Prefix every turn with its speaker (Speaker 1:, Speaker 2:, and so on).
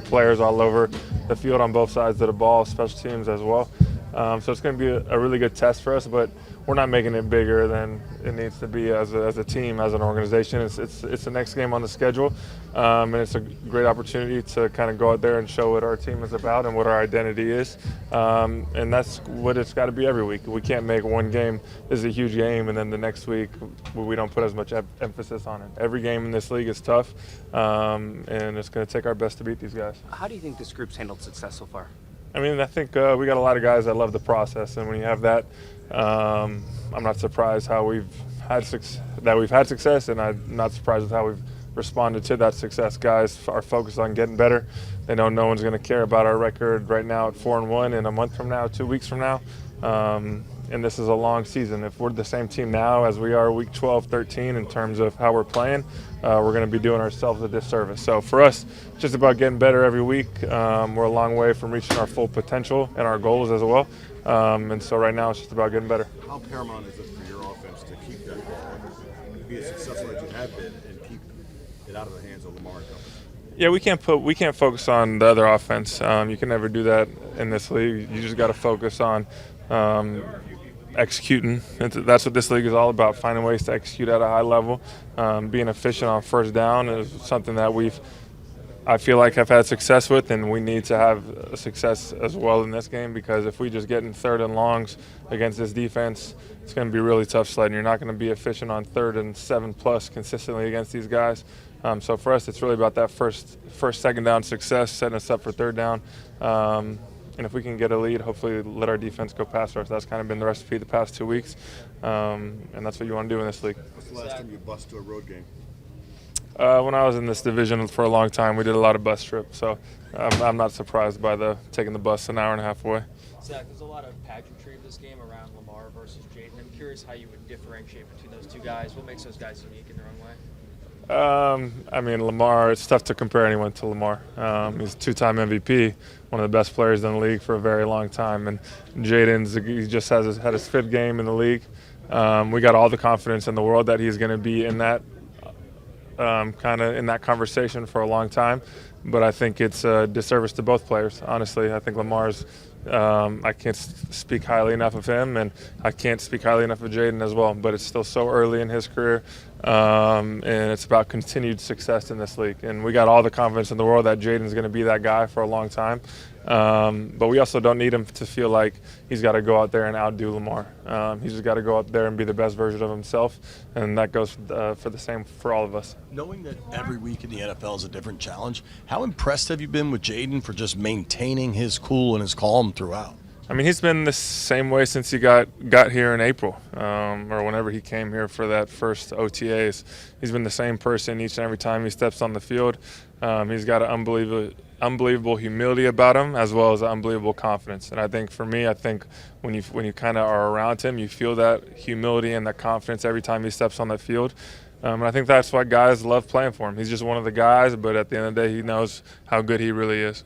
Speaker 1: players all over the field on both sides of the ball, special teams as well. So it's going to be a really good test for us, but we're not making it bigger than it needs to be as a team, as an organization. It's the next game on the schedule, and it's a great opportunity to kind of go out there and show what our team is about and what our identity is. And that's what it's got to be every week. We can't make one game this is a huge game and then the next week we don't put as much emphasis on it. Every game in this league is tough, and it's going to take our best to beat these guys.
Speaker 2: How do you think this group's handled success so far?
Speaker 1: I mean, I think we got a lot of guys that love the process, and when you have that, I'm not surprised how we've had success, and I'm not surprised with how we've responded to that success. Guys are focused on getting better. They know no one's going to care about our record right now at 4-1 in a month from now, 2 weeks from now. And this is a long season. If we're the same team now as we are week 12, 13 in terms of how we're playing, we're going to be doing ourselves a disservice. So for us, it's just about getting better every week. We're a long way from reaching our full potential and our goals as well. And so right now it's just about getting better.
Speaker 3: How paramount is it for your offense to keep that ball, be as successful as you have been, and keep it out of the hands of Lamar and company?
Speaker 1: Yeah, we can't focus on the other offense. You can never do that in this league. You just got to focus on executing. That's what this league is all about, finding ways to execute at a high level. Being efficient on first down is something that I feel like have had success with, and we need to have success as well in this game, because if we just get in third and longs against this defense, it's going to be really tough sledding. You're not going to be efficient on 3rd and 7+ consistently against these guys. So for us, it's really about that first, second down success, setting us up for 3rd down. And if we can get a lead, hopefully let our defense go past us. That's kind of been the recipe the past 2 weeks, and that's what you want to do in this league.
Speaker 3: What's the last time you bust to a road game?
Speaker 1: When I was in this division for a long time, we did a lot of bus trips, so I'm not surprised by taking the bus an hour and a half away.
Speaker 4: Zach, there's a lot of pageantry of this game around Lamar versus Jayden. I'm curious how you would differentiate between those two guys. What makes those guys unique in their own way?
Speaker 1: I mean, Lamar, it's tough to compare anyone to Lamar. He's a 2-time MVP, one of the best players in the league for a very long time. And he just had his 5th game in the league. We got all the confidence in the world that he's going to be in that kind of in that conversation for a long time. But I think it's a disservice to both players, honestly. I think Lamar's I can't speak highly enough of him, and I can't speak highly enough of Jayden as well, but it's still so early in his career, and it's about continued success in this league. And we got all the confidence in the world that Jayden's going to be that guy for a long time, but we also don't need him to feel like he's got to go out there and outdo Lamar. He's just got to go out there and be the best version of himself, and that goes for the same for all of us.
Speaker 5: Knowing that every week in the NFL is a different challenge, how impressed have you been with Jayden for just maintaining his cool and his calm throughout?
Speaker 1: I mean, he's been the same way since he got here in April, or whenever he came here for that first OTAs. He's been the same person each and every time he steps on the field. He's got an unbelievable humility about him, as well as unbelievable confidence. And I think for me, when you kind of are around him, you feel that humility and that confidence every time he steps on the field. And I think that's why guys love playing for him. He's just one of the guys, but at the end of the day, he knows how good he really is.